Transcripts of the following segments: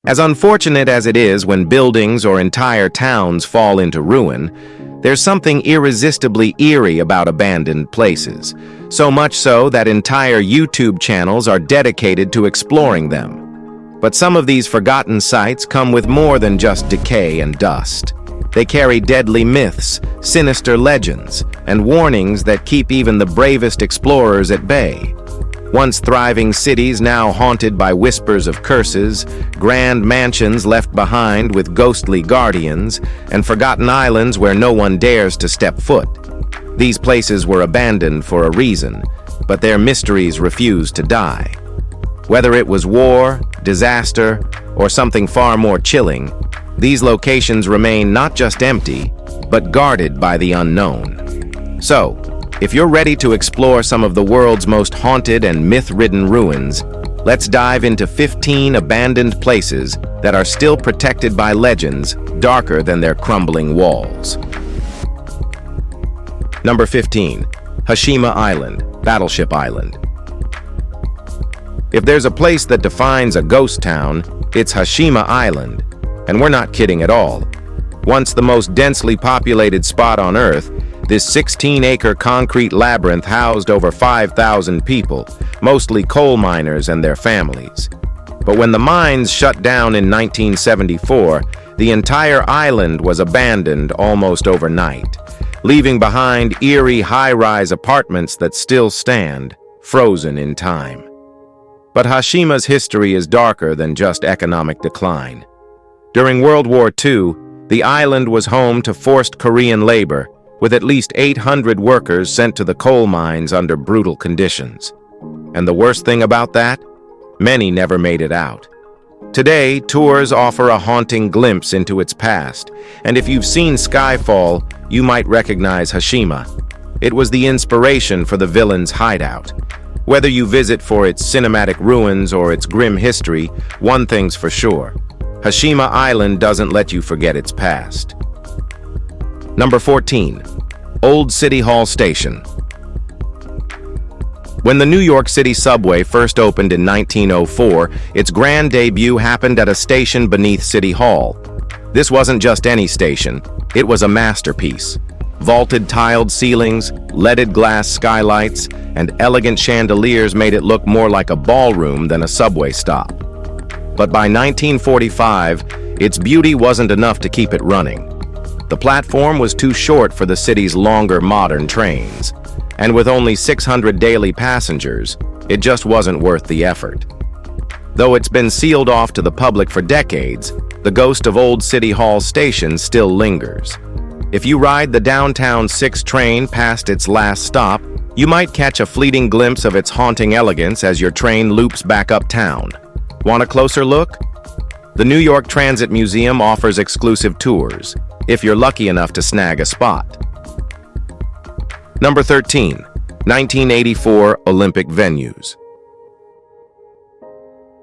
As unfortunate as it is when buildings or entire towns fall into ruin, there's something irresistibly eerie about abandoned places, so much so that entire YouTube channels are dedicated to exploring them. But some of these forgotten sites come with more than just decay and dust. They carry deadly myths, sinister legends, and warnings that keep even the bravest explorers at bay. Once thriving cities now haunted by whispers of curses, grand mansions left behind with ghostly guardians, and forgotten islands where no one dares to step foot. These places were abandoned for a reason, but their mysteries refused to die. Whether it was war, disaster, or something far more chilling, these locations remain not just empty, but guarded by the unknown. So, if you're ready to explore some of the world's most haunted and myth-ridden ruins, let's dive into 15 abandoned places that are still protected by legends darker than their crumbling walls. Number 15. Hashima Island, Battleship Island. If there's a place that defines a ghost town, it's Hashima Island, and we're not kidding at all. Once the most densely populated spot on Earth, this 16-acre concrete labyrinth housed over 5,000 people, mostly coal miners and their families. But when the mines shut down in 1974, the entire island was abandoned almost overnight, leaving behind eerie high-rise apartments that still stand, frozen in time. But Hashima's history is darker than just economic decline. During World War II, the island was home to forced Korean labor, with at least 800 workers sent to the coal mines under brutal conditions. And the worst thing about that? Many never made it out. Today, tours offer a haunting glimpse into its past, and if you've seen Skyfall, you might recognize Hashima. It was the inspiration for the villain's hideout. Whether you visit for its cinematic ruins or its grim history, one thing's for sure: Hashima Island doesn't let you forget its past. Number 14. Old City Hall Station. When the New York City subway first opened in 1904, its grand debut happened at a station beneath City Hall. This wasn't just any station, it was a masterpiece. Vaulted tiled ceilings, leaded glass skylights, and elegant chandeliers made it look more like a ballroom than a subway stop. But by 1945, its beauty wasn't enough to keep it running. The platform was too short for the city's longer modern trains, and with only 600 daily passengers, it just wasn't worth the effort. Though it's been sealed off to the public for decades, the ghost of Old City Hall Station still lingers. If you ride the downtown 6 train past its last stop, you might catch a fleeting glimpse of its haunting elegance as your train loops back uptown. Want a closer look? The New York Transit Museum offers exclusive tours, if you're lucky enough to snag a spot. Number 13. 1984 Olympic Venues.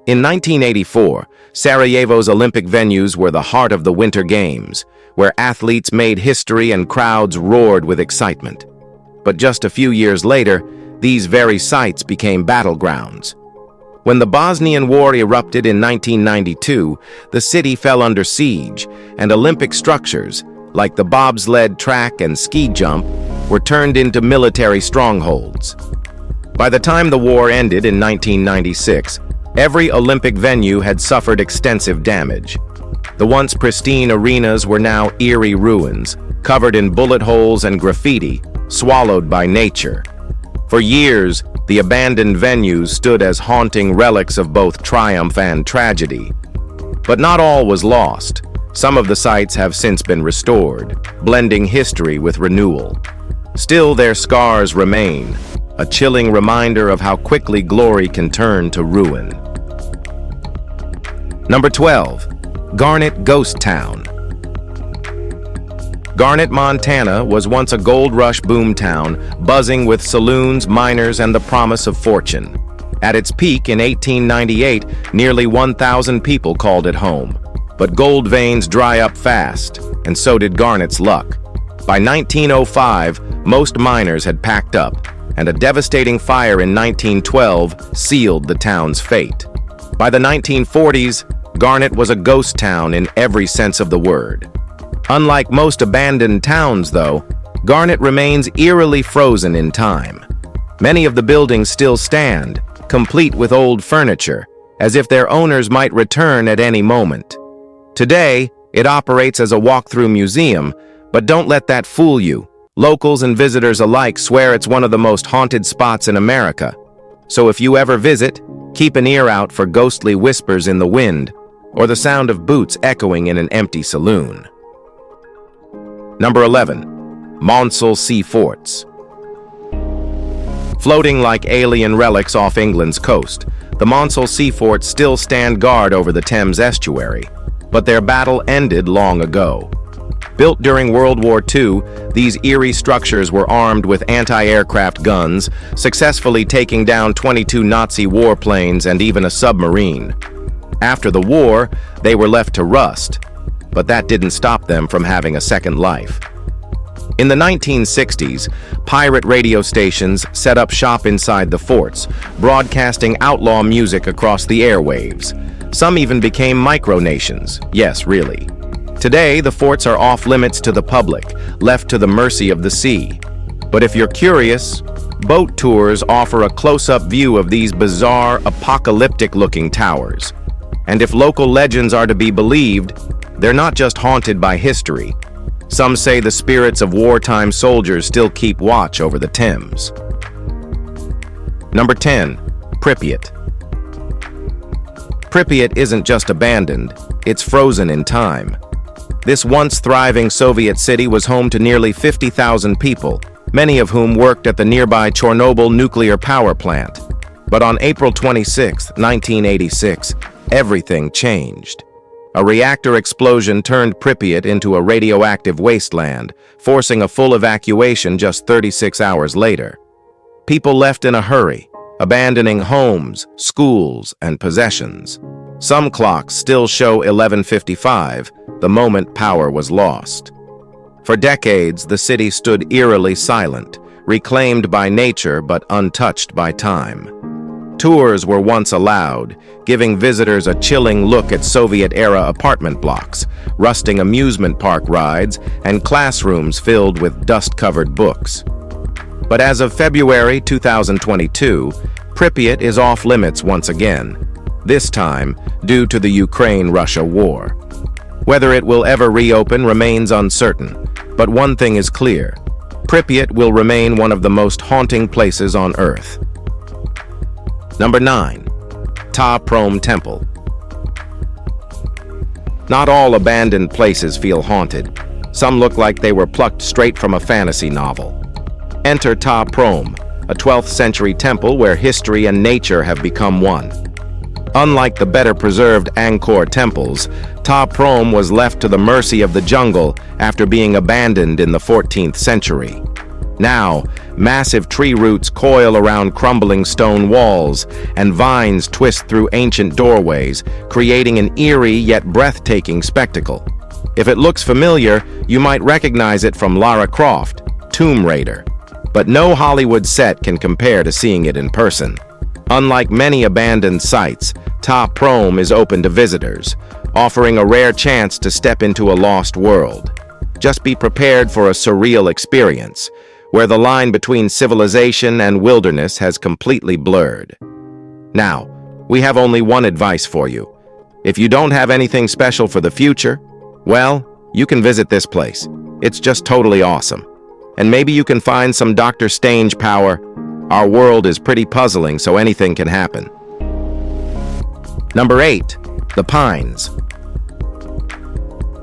In 1984, Sarajevo's Olympic venues were the heart of the Winter Games, where athletes made history and crowds roared with excitement. But just a few years later, these very sites became battlegrounds. When the Bosnian War erupted in 1992, the city fell under siege, and Olympic structures, like the bobsled track and ski jump, were turned into military strongholds. By the time the war ended in 1996, every Olympic venue had suffered extensive damage. The once pristine arenas were now eerie ruins, covered in bullet holes and graffiti, swallowed by nature. For years, the abandoned venues stood as haunting relics of both triumph and tragedy. But not all was lost. Some of the sites have since been restored, blending history with renewal. Still, their scars remain, a chilling reminder of how quickly glory can turn to ruin. Number 12. Garnet Ghost Town. Garnet, Montana was once a gold rush boomtown, buzzing with saloons, miners, and the promise of fortune. At its peak in 1898, nearly 1,000 people called it home. But gold veins dry up fast, and so did Garnet's luck. By 1905, most miners had packed up, and a devastating fire in 1912 sealed the town's fate. By the 1940s, Garnet was a ghost town in every sense of the word. Unlike most abandoned towns, though, Garnet remains eerily frozen in time. Many of the buildings still stand, complete with old furniture, as if their owners might return at any moment. Today, it operates as a walk-through museum, but don't let that fool you. Locals and visitors alike swear it's one of the most haunted spots in America. So if you ever visit, keep an ear out for ghostly whispers in the wind or the sound of boots echoing in an empty saloon. Number 11. Maunsell Sea Forts. Floating like alien relics off England's coast, the Maunsell Sea Forts still stand guard over the Thames estuary, but their battle ended long ago. Built during World War II, these eerie structures were armed with anti-aircraft guns, successfully taking down 22 Nazi warplanes and even a submarine. After the war, they were left to rust, but that didn't stop them from having a second life. In the 1960s, pirate radio stations set up shop inside the forts, broadcasting outlaw music across the airwaves. Some even became micronations. Yes, really. Today, the forts are off-limits to the public, left to the mercy of the sea. But if you're curious, boat tours offer a close-up view of these bizarre, apocalyptic-looking towers. And if local legends are to be believed, they're not just haunted by history. Some say the spirits of wartime soldiers still keep watch over the Thames. Number 10. Pripyat. Pripyat isn't just abandoned, it's frozen in time. This once thriving Soviet city was home to nearly 50,000 people, many of whom worked at the nearby Chernobyl nuclear power plant. But on April 26, 1986, everything changed. A reactor explosion turned Pripyat into a radioactive wasteland, forcing a full evacuation just 36 hours later. People left in a hurry, abandoning homes, schools, and possessions. Some clocks still show 11:55, the moment power was lost. For decades, the city stood eerily silent, reclaimed by nature but untouched by time. Tours were once allowed, giving visitors a chilling look at Soviet-era apartment blocks, rusting amusement park rides, and classrooms filled with dust-covered books. But as of February 2022, Pripyat is off-limits once again, this time due to the Ukraine-Russia war. Whether it will ever reopen remains uncertain, but one thing is clear: Pripyat will remain one of the most haunting places on Earth. Number 9. Prohm Temple. Not all abandoned places feel haunted. Some look like they were plucked straight from a fantasy novel. Enter Prohm, a 12th century temple where history and nature have become one. Unlike the better-preserved Angkor temples, Prohm was left to the mercy of the jungle after being abandoned in the 14th century. Now, massive tree roots coil around crumbling stone walls, and vines twist through ancient doorways, creating an eerie yet breathtaking spectacle. If it looks familiar, you might recognize it from Lara Croft, Tomb Raider. But no Hollywood set can compare to seeing it in person. Unlike many abandoned sites, Prohm is open to visitors, offering a rare chance to step into a lost world. Just be prepared for a surreal experience, where the line between civilization and wilderness has completely blurred. Now, we have only one advice for you. If you don't have anything special for the future, well, you can visit this place. It's just totally awesome. And maybe you can find some Dr. Strange power. Our world is pretty puzzling, so anything can happen. Number 8. The Pines.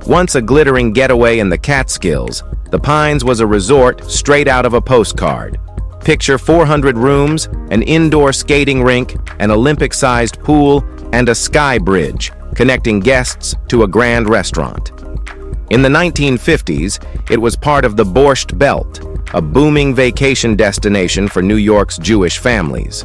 Once a glittering getaway in the Catskills, the Pines was a resort straight out of a postcard. Picture 400 rooms, an indoor skating rink, an Olympic-sized pool, and a sky bridge connecting guests to a grand restaurant. In the 1950s, it was part of the Borscht Belt, a booming vacation destination for New York's Jewish families.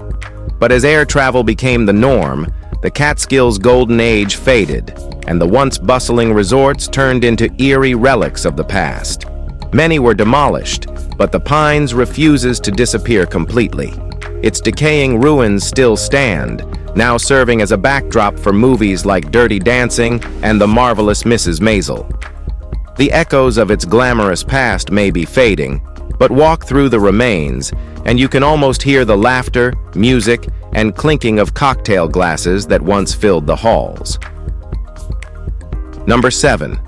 But as air travel became the norm, the Catskills' golden age faded, and the once bustling resorts turned into eerie relics of the past. Many were demolished, but the Pines refuses to disappear completely. Its decaying ruins still stand, now serving as a backdrop for movies like Dirty Dancing and The Marvelous Mrs. Maisel. The echoes of its glamorous past may be fading, but walk through the remains, and you can almost hear the laughter, music, and clinking of cocktail glasses that once filled the halls. Number 7.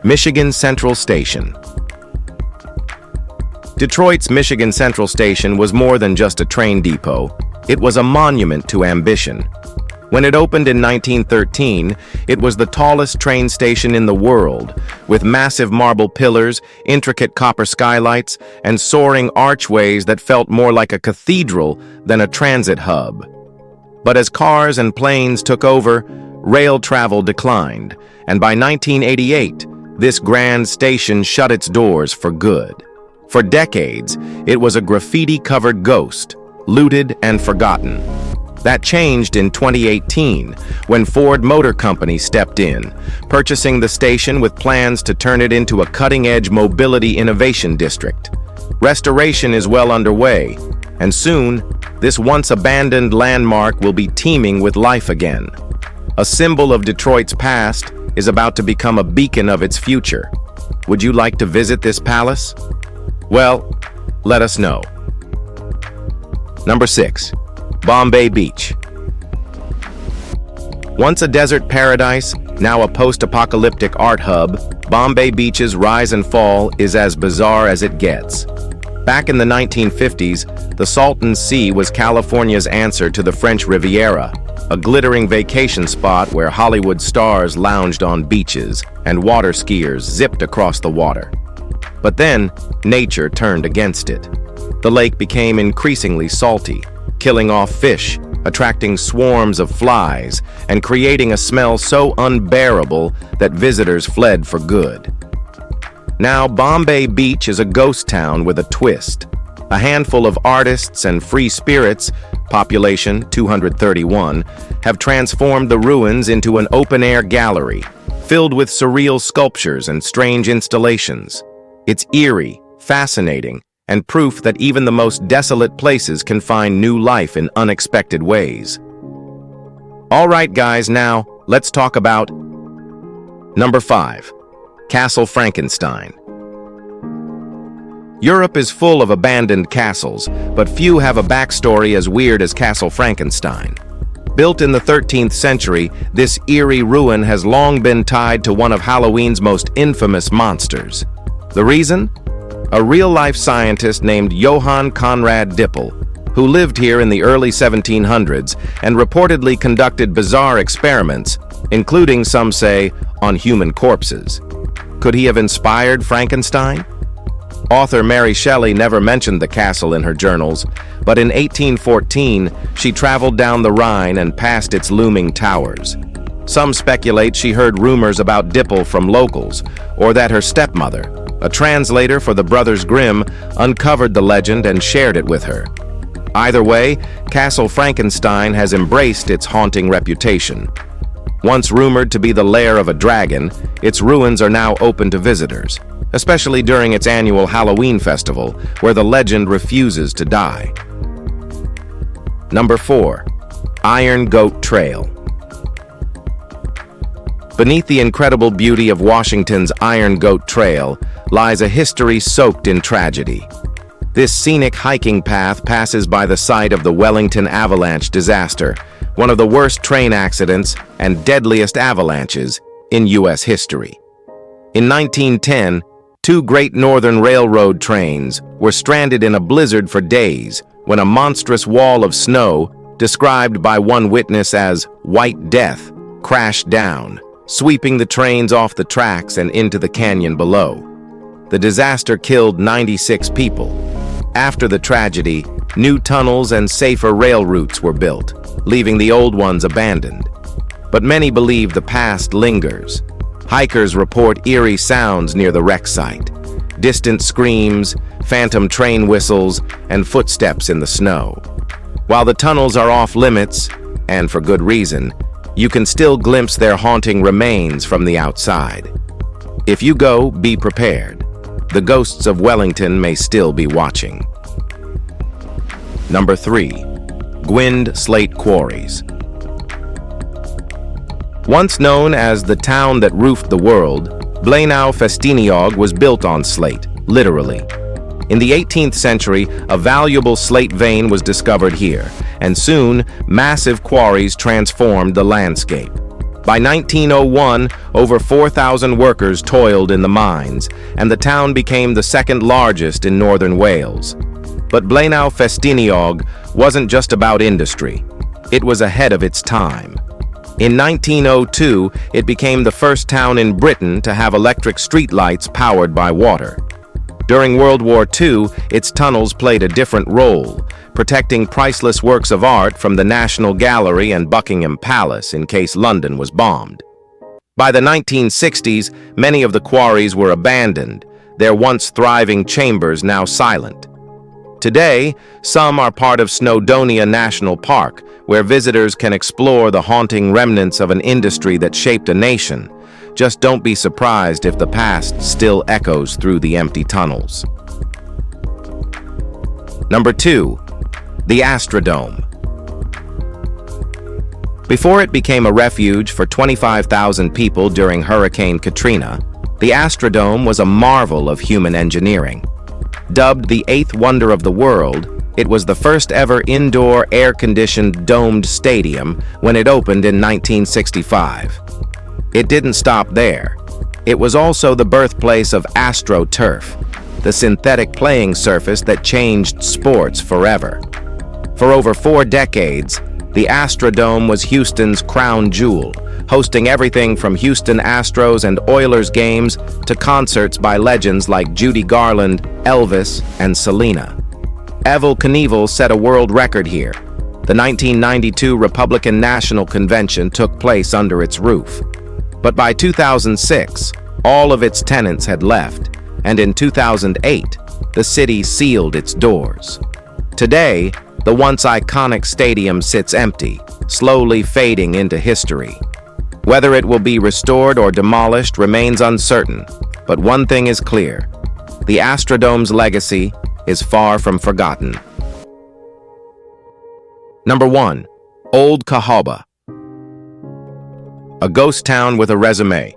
Michigan Central Station. Detroit's Michigan Central Station was more than just a train depot. It was a monument to ambition. When it opened in 1913, it was the tallest train station in the world, with massive marble pillars, intricate copper skylights, and soaring archways that felt more like a cathedral than a transit hub. But as cars and planes took over, rail travel declined, and by 1988, this grand station shut its doors for good. For decades, it was a graffiti-covered ghost, looted and forgotten. That changed in 2018, when Ford Motor Company stepped in, purchasing the station with plans to turn it into a cutting-edge mobility innovation district. Restoration is well underway, and soon, this once-abandoned landmark will be teeming with life again. A symbol of Detroit's past is about to become a beacon of its future. Would you like to visit this palace? Well, let us know. Number 6. Bombay Beach. Once a desert paradise, now a post-apocalyptic art hub, Bombay Beach's rise and fall is as bizarre as it gets. Back in the 1950s, the Salton Sea was California's answer to the French Riviera, a glittering vacation spot where Hollywood stars lounged on beaches and water skiers zipped across the water. But then, nature turned against it. The lake became increasingly salty, killing off fish, attracting swarms of flies, and creating a smell so unbearable that visitors fled for good. Now, Bombay Beach is a ghost town with a twist. A handful of artists and free spirits, population 231, have transformed the ruins into an open-air gallery, filled with surreal sculptures and strange installations. It's eerie, fascinating, and proof that even the most desolate places can find new life in unexpected ways. All right, guys, now let's talk about Number 5. Castle Frankenstein. Europe is full of abandoned castles, but few have a backstory as weird as Castle Frankenstein. Built in the 13th century, this eerie ruin has long been tied to one of Halloween's most infamous monsters. The reason? A real-life scientist named Johann Conrad Dippel, who lived here in the early 1700s and reportedly conducted bizarre experiments, including, some say, on human corpses. Could he have inspired Frankenstein? Author Mary Shelley never mentioned the castle in her journals, but in 1814, she traveled down the Rhine and passed its looming towers. Some speculate she heard rumors about Dippel from locals, or that her stepmother, a translator for the Brothers Grimm, uncovered the legend and shared it with her. Either way, Castle Frankenstein has embraced its haunting reputation. Once rumored to be the lair of a dragon, its ruins are now open to visitors, especially during its annual Halloween festival, where the legend refuses to die. Number 4. Iron Goat Trail. Beneath the incredible beauty of Washington's Iron Goat Trail lies a history soaked in tragedy. This scenic hiking path passes by the site of the Wellington avalanche disaster, one of the worst train accidents and deadliest avalanches in U.S. history. In 1910, 2 Great Northern Railroad trains were stranded in a blizzard for days when a monstrous wall of snow, described by one witness as White Death, crashed down, sweeping the trains off the tracks and into the canyon below. The disaster killed 96 people. After the tragedy, new tunnels and safer rail routes were built, leaving the old ones abandoned. But many believe the past lingers. Hikers report eerie sounds near the wreck site, distant screams, phantom train whistles, and footsteps in the snow. While the tunnels are off limits, and for good reason, you can still glimpse their haunting remains from the outside. If you go, be prepared. The ghosts of Wellington may still be watching. Number 3. Gwynned Slate Quarries. Once known as the town that roofed the world, Blaenau-Festiniog was built on slate, literally. In the 18th century, a valuable slate vein was discovered here, and soon, massive quarries transformed the landscape. By 1901, over 4,000 workers toiled in the mines, and the town became the second largest in northern Wales. But Blaenau-Festiniog wasn't just about industry. It was ahead of its time. In 1902, it became the first town in Britain to have electric streetlights powered by water. During World War II, its tunnels played a different role, protecting priceless works of art from the National Gallery and Buckingham Palace in case London was bombed. By the 1960s, many of the quarries were abandoned, their once thriving chambers now silent. Today, some are part of Snowdonia National Park, where visitors can explore the haunting remnants of an industry that shaped a nation. Just don't be surprised if the past still echoes through the empty tunnels. Number 2. The Astrodome. Before it became a refuge for 25,000 people during Hurricane Katrina, the Astrodome was a marvel of human engineering. Dubbed the eighth wonder of the world, it was the first ever indoor air-conditioned domed stadium when it opened in 1965. It didn't stop there. It was also the birthplace of AstroTurf, the synthetic playing surface that changed sports forever. For over 4 decades, the Astrodome was Houston's crown jewel, hosting everything from Houston Astros and Oilers games to concerts by legends like Judy Garland, Elvis, and Selena. Evel Knievel set a world record here. The 1992 Republican National Convention took place under its roof. But by 2006, all of its tenants had left, and in 2008, the city sealed its doors. Today, the once iconic stadium sits empty, slowly fading into history. Whether it will be restored or demolished remains uncertain, but one thing is clear: the Astrodome's legacy is far from forgotten. Number 1. Old Cahawba. A ghost town with a resume.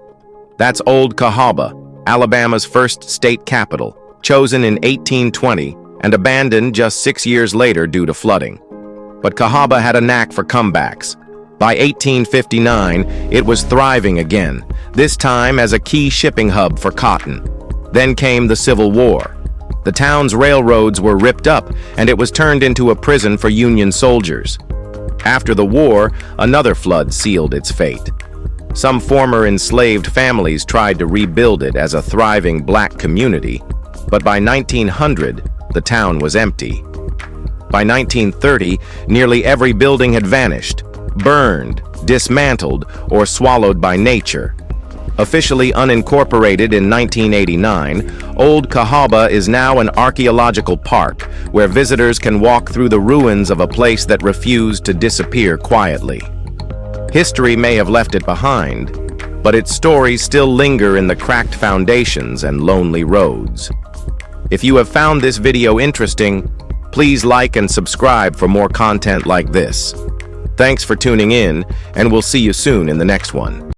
That's Old Cahawba, Alabama's first state capital, chosen in 1820 and abandoned just 6 years later due to flooding. But Cahawba had a knack for comebacks. By 1859, it was thriving again, this time as a key shipping hub for cotton. Then came the Civil War. The town's railroads were ripped up, and it was turned into a prison for Union soldiers. After the war, another flood sealed its fate. Some former enslaved families tried to rebuild it as a thriving black community, but by 1900, the town was empty. By 1930, nearly every building had vanished, burned, dismantled, or swallowed by nature. Officially unincorporated in 1989, Old Cahawba is now an archaeological park where visitors can walk through the ruins of a place that refused to disappear quietly. History may have left it behind, but its stories still linger in the cracked foundations and lonely roads. If you have found this video interesting, please like and subscribe for more content like this. Thanks for tuning in, and we'll see you soon in the next one.